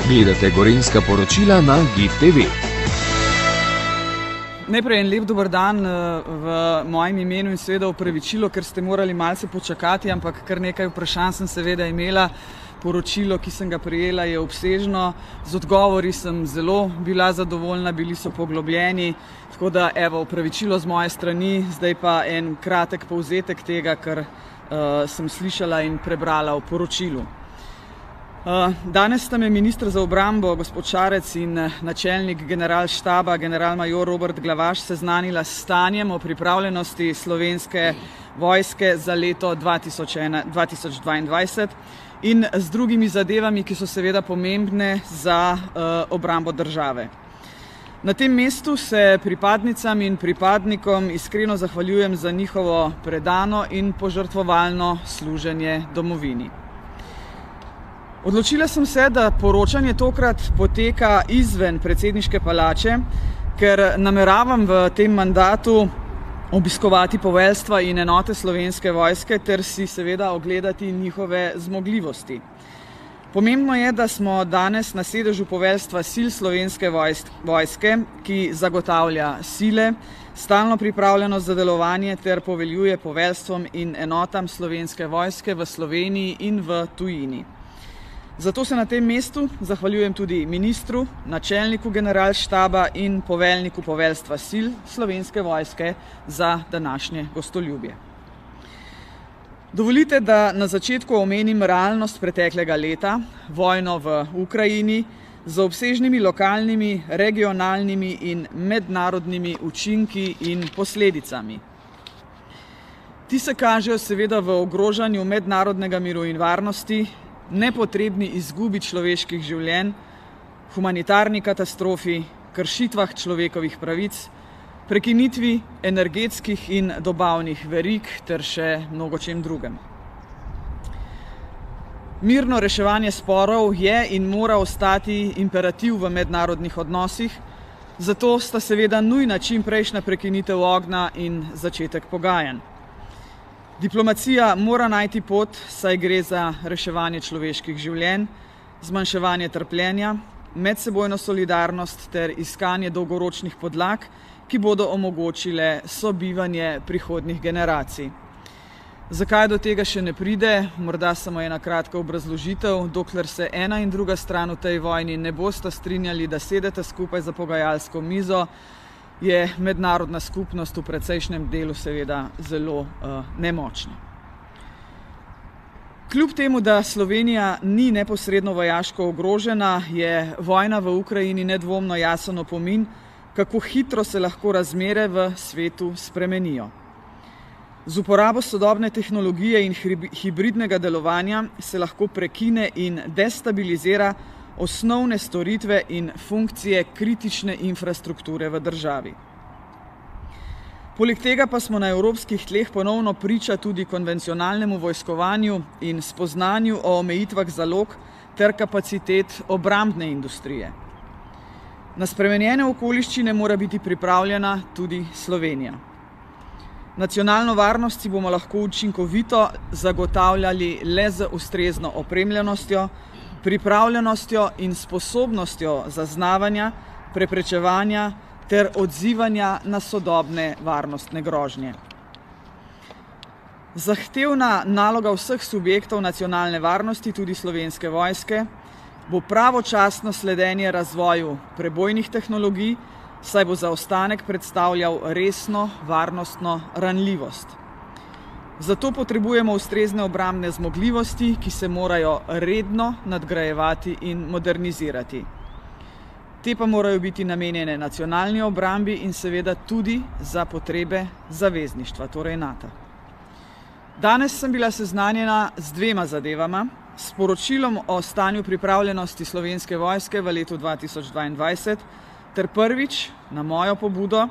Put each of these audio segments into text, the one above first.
Gledate Gorenjska poročila na GIF TV. Najprej en lep dober dan v mojem imenu in seveda opravičilo, ker ste morali malce počakati, ampak kar nekaj vprašanj sem seveda imela. Poročilo, ki sem ga prejela, je obsežno. Z odgovori sem zelo bila zadovoljna, bili so poglobljeni. Tako da, opravičilo z moje strani, zdaj pa en kratek povzetek tega, kar sem slišala in prebrala v poročilu. Danes sta me minister za obrambo, gospod Šarec, in načelnik generalštaba, generalmajor Robert Glavaš, seznanila s stanjem o pripravljenosti Slovenske vojske za leto 2022 in z drugimi zadevami, ki so seveda pomembne za obrambo države. Na tem mestu se pripadnicam in pripadnikom iskreno zahvaljujem za njihovo predano in požrtvovalno služenje domovini. Odločila sem se, da poročanje tokrat poteka izven predsedniške palače, ker nameravam v tem mandatu obiskovati poveljstva in enote Slovenske vojske ter si seveda ogledati njihove zmogljivosti. Pomembno je, da smo danes na sedežu poveljstva sil Slovenske vojske, ki zagotavlja sile, stalno pripravljenost za delovanje ter poveljuje poveljstvom in enotam Slovenske vojske v Sloveniji in v tujini. Zato se na tem mestu zahvaljujem tudi ministru, načelniku generalštaba in poveljniku poveljstva sil Slovenske vojske za današnje gostoljubje. Dovolite, da na začetku omenim realnost preteklega leta, vojno v Ukrajini, z obsežnimi lokalnimi, regionalnimi in mednarodnimi učinki in posledicami. Ti se kažejo seveda v ogrožanju mednarodnega miru in varnosti, nepotrebni izgubi človeških življenj, humanitarni katastrofi, kršitvah človekovih pravic, prekinitvi energetskih in dobavnih verig ter še mnogočem drugem. Mirno reševanje sporov je in mora ostati imperativ v mednarodnih odnosih, zato sta seveda nujna čimprejšnja prekinitev ognja in začetek pogajanj. Diplomacija mora najti pot, saj gre za reševanje človeških življenj, zmanjševanje trpljenja, medsebojno solidarnost ter iskanje dolgoročnih podlag, ki bodo omogočile sobivanje prihodnjih generacij. Zakaj do tega še ne pride? Morda samo ena kratka obrazložitev. Dokler se ena in druga stran v tej vojni ne bosta strinjali, da sedete skupaj za pogajalsko mizo, je mednarodna skupnost v precejšnjem delu seveda zelo nemočna. Kljub temu, da Slovenija ni neposredno vojaško ogrožena, je vojna v Ukrajini nedvomno jasen opomin, kako hitro se lahko razmere v svetu spremenijo. Z uporabo sodobne tehnologije in hibridnega delovanja se lahko prekine in destabilizira osnovne storitve in funkcije kritične infrastrukture v državi. Poleg tega pa smo na evropskih tleh ponovno priča tudi konvencionalnemu vojskovanju in spoznanju o omejitvah zalog ter kapacitet obrambne industrije. Na spremenjene okoliščine mora biti pripravljena tudi Slovenija. Nacionalno varnost si bomo lahko učinkovito zagotavljali le z ustrezno opremljenostjo, pripravljenostjo in sposobnostjo zaznavanja, preprečevanja ter odzivanja na sodobne varnostne grožnje. Zahtevna naloga vseh subjektov nacionalne varnosti, tudi Slovenske vojske, bo pravočasno sledenje razvoju prebojnih tehnologij, saj bo zaostanek predstavljal resno varnostno ranljivost. Zato potrebujemo ustrezne obrambne zmogljivosti, ki se morajo redno nadgrajevati in modernizirati. Te pa morajo biti namenjene nacionalni obrambi in seveda tudi za potrebe zavezništva, torej NATO. Danes sem bila seznanjena z dvema zadevama, s poročilom o stanju pripravljenosti Slovenske vojske v letu 2022 ter prvič, na mojo pobudo,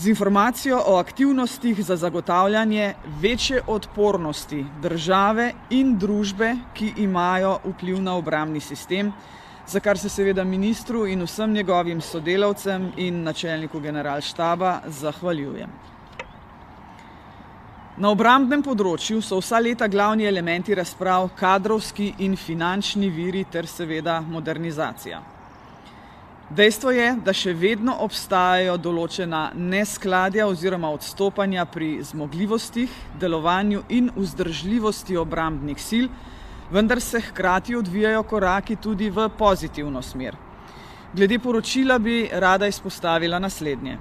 z informacijo o aktivnostih za zagotavljanje večje odpornosti države in družbe, ki imajo vpliv na obrambni sistem, za kar se seveda ministru in vsem njegovim sodelavcem in načelniku generalštaba zahvaljujem. Na obrambnem področju so vsa leta glavni elementi razprav kadrovski in finančni viri ter seveda modernizacija. Dejstvo je, da še vedno obstajajo določena neskladja oziroma odstopanja pri zmogljivostih, delovanju in vzdržljivosti obrambnih sil, vendar se hkrati odvijajo koraki tudi v pozitivno smer. Glede poročila bi rada izpostavila naslednje.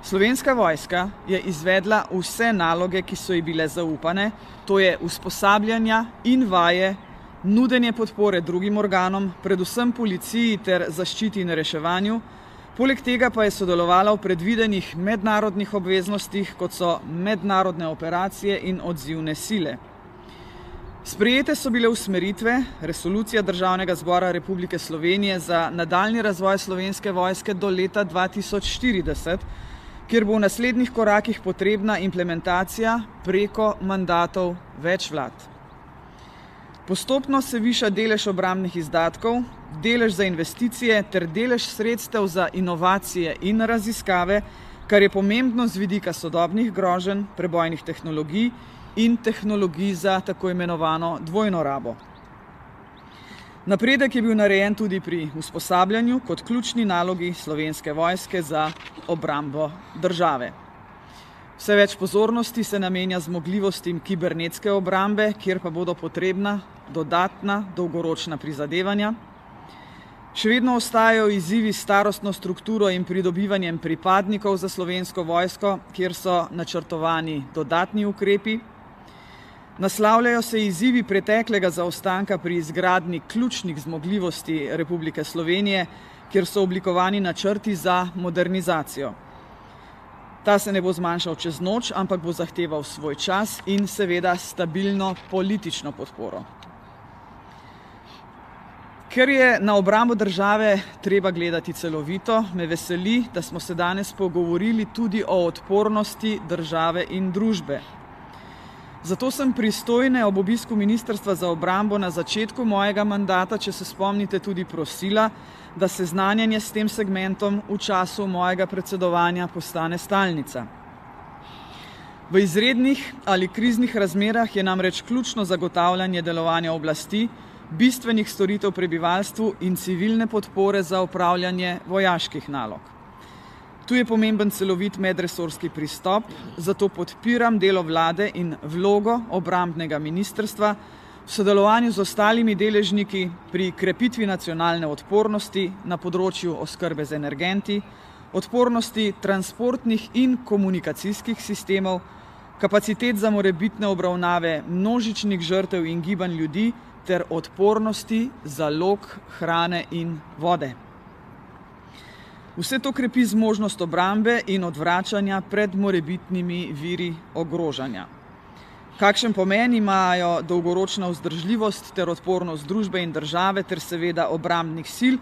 Slovenska vojska je izvedla vse naloge, ki so ji bile zaupane, to je usposabljanja in vaje, nudenje podpore drugim organom, predvsem policiji ter zaščiti in reševanju, poleg tega pa je sodelovala v predvidenih mednarodnih obveznostih, kot so mednarodne operacije in odzivne sile. Sprejete so bile usmeritve, resolucija Državnega zbora Republike Slovenije za nadaljnji razvoj Slovenske vojske do leta 2040, kjer bo v naslednjih korakih potrebna implementacija preko mandatov več vlad. Postopno se viša delež obrambnih izdatkov, delež za investicije ter delež sredstev za inovacije in raziskave, kar je pomembno z vidika sodobnih groženj, prebojnih tehnologij in tehnologij za tako imenovano dvojno rabo. Napredek je bil narejen tudi pri usposabljanju kot ključni nalogi Slovenske vojske za obrambo države. Vse več pozornosti se namenja zmogljivostim kibernetske obrambe, kjer pa bodo potrebna dodatna dolgoročna prizadevanja. Še vedno ostajajo izzivi s starostno strukturo in pridobivanjem pripadnikov za Slovensko vojsko, kjer so načrtovani dodatni ukrepi. Naslavljajo se izzivi preteklega zaostanka pri izgradnji ključnih zmogljivosti Republike Slovenije, kjer so oblikovani načrti za modernizacijo. Ta se ne bo zmanjšal čez noč, ampak bo zahteval svoj čas in seveda stabilno politično podporo. Ker je na obrambo države treba gledati celovito, me veseli, da smo se danes pogovorili tudi o odpornosti države in družbe. Zato sem pristojne ob obisku Ministrstva za obrambo na začetku mojega mandata, če se spomnite, tudi prosila, da seznanjanje s tem segmentom v času mojega predsedovanja postane stalnica. V izrednih ali kriznih razmerah je namreč ključno zagotavljanje delovanja oblasti, bistvenih storitev prebivalstvu in civilne podpore za opravljanje vojaških nalog. Tu je pomemben celovit medresorski pristop, zato podpiram delo vlade in vlogo obrambnega ministrstva v sodelovanju z ostalimi deležniki pri krepitvi nacionalne odpornosti na področju oskrbe z energenti, odpornosti transportnih in komunikacijskih sistemov, kapacitet za morebitne obravnave množičnih žrtev in gibanj ljudi ter odpornosti zalog hrane in vode. Vse to krepi zmožnost obrambe in odvračanja pred morebitnimi viri ogrožanja. Kakšen pomen imajo dolgoročna vzdržljivost ter odpornost družbe in države ter seveda obrambnih sil,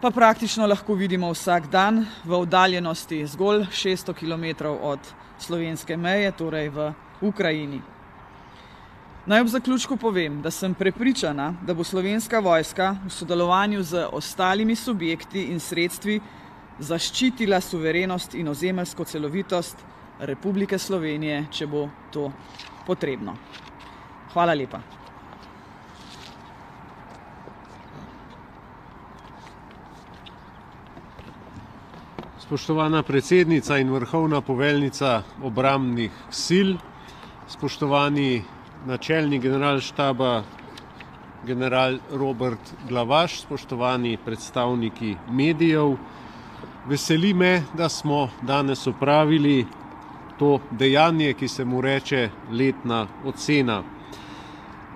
pa praktično lahko vidimo vsak dan v oddaljenosti zgolj 600 km od slovenske meje, torej v Ukrajini. Naj ob zaključku povem, da sem prepričana, da bo Slovenska vojska v sodelovanju z ostalimi subjekti in sredstvi zaščitila suverenost in ozemeljsko celovitost Republike Slovenije, če bo to potrebno. Hvala lepa. Spoštovana predsednica in vrhovna poveljnica obrambnih sil, spoštovani načelnik generalštaba general Robert Glavaš, spoštovani predstavniki medijev, veseli me, da smo danes opravili to dejanje, ki se mu reče letna ocena.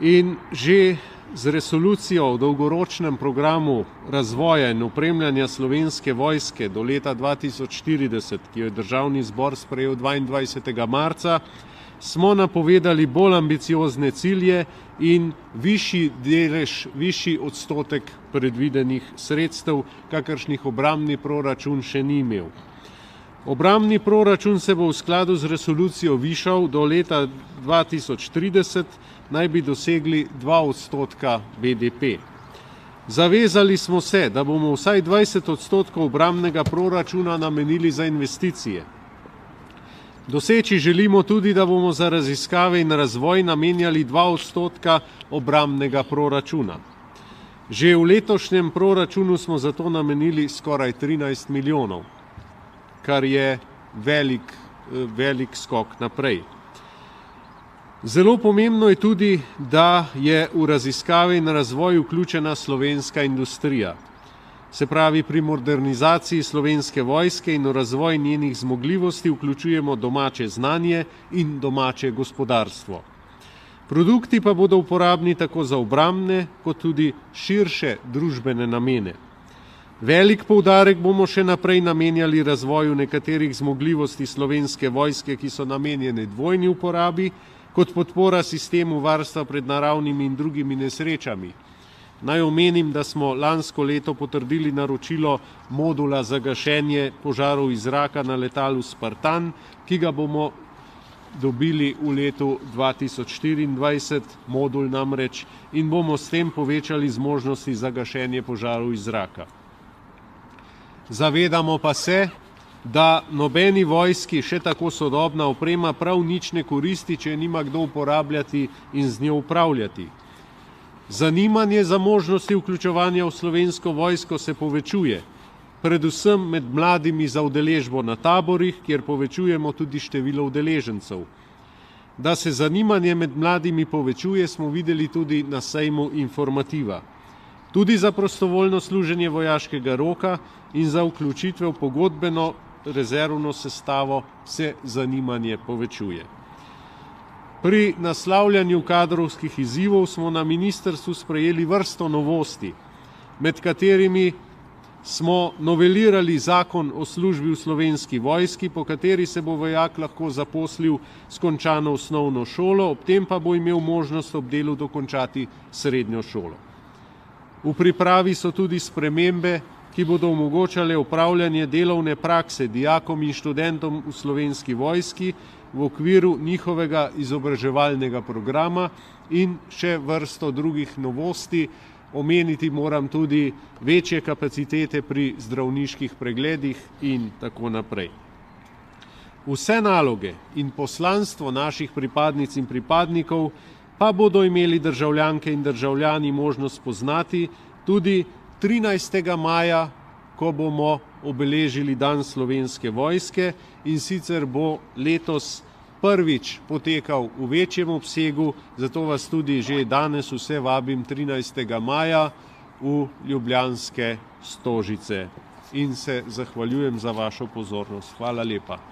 In že z resolucijo o dolgoročnem programu razvoja in opremljanja Slovenske vojske do leta 2040, ki jo je Državni zbor sprejel 22. marca, smo napovedali bolj ambiciozne cilje in višji odstotek predvidenih sredstev, kakršnih obrambni proračun še ni imel. Obrambni proračun se bo v skladu z resolucijo višal do leta 2030, naj bi dosegli 2% BDP. Zavezali smo se, da bomo vsaj 20% obrambnega proračuna namenili za investicije. Doseči želimo tudi, da bomo za raziskave in razvoj namenjali 2% obrambnega proračuna. Že v letošnjem proračunu smo za to namenili skoraj 13 milijonov, kar je velik skok naprej. Zelo pomembno je tudi, da je v raziskave in razvoj vključena slovenska industrija. Se pravi, pri modernizaciji Slovenske vojske in v razvoj njenih zmogljivosti vključujemo domače znanje in domače gospodarstvo. Produkti pa bodo uporabni tako za obrambne kot tudi širše družbene namene. Velik poudarek bomo še naprej namenjali razvoju nekaterih zmogljivosti Slovenske vojske, ki so namenjene dvojni uporabi, kot podpora sistemu varstva pred naravnimi in drugimi nesrečami. Naj omenim, da smo lansko leto potrdili naročilo modula za gašenje požarov iz zraka na letalu Spartan, ki ga bomo dobili v letu 2024, modul namreč, in bomo s tem povečali zmožnosti za gašenje požarov iz zraka. Zavedamo pa se, da nobeni vojski še tako sodobna oprema prav nič ne koristi, če nima kdo uporabljati in z njo upravljati. Zanimanje za možnosti vključevanja v Slovensko vojsko se povečuje, predvsem med mladimi za udeležbo na taborih, kjer povečujemo tudi število udeležencev. Da se zanimanje med mladimi povečuje, smo videli tudi na sejmu Informativa. Tudi za prostovoljno služenje vojaškega roka in za vključitve v pogodbeno rezervno sestavo se zanimanje povečuje. Pri naslavljanju kadrovskih izzivov smo na ministrstvu sprejeli vrsto novosti, med katerimi smo novelirali zakon o službi v Slovenski vojski, po kateri se bo vojak lahko zaposlil s končano osnovno šolo, ob tem pa bo imel možnost ob delu dokončati srednjo šolo. V pripravi so tudi spremembe, ki bodo omogočale opravljanje delovne prakse dijakom in študentom v Slovenski vojski v okviru njihovega izobraževalnega programa in še vrsto drugih novosti. Omeniti moram tudi večje kapacitete pri zdravniških pregledih in tako naprej. Vse naloge in poslanstvo naših pripadnic in pripadnikov pa bodo imeli državljanke in državljani možnost spoznati tudi 13. maja, ko bomo obeležili Dan Slovenske vojske, in sicer bo letos prvič potekal v večjem obsegu, zato vas tudi že danes vse vabim 13. maja v ljubljanske Stožice in se zahvaljujem za vašo pozornost. Hvala lepa.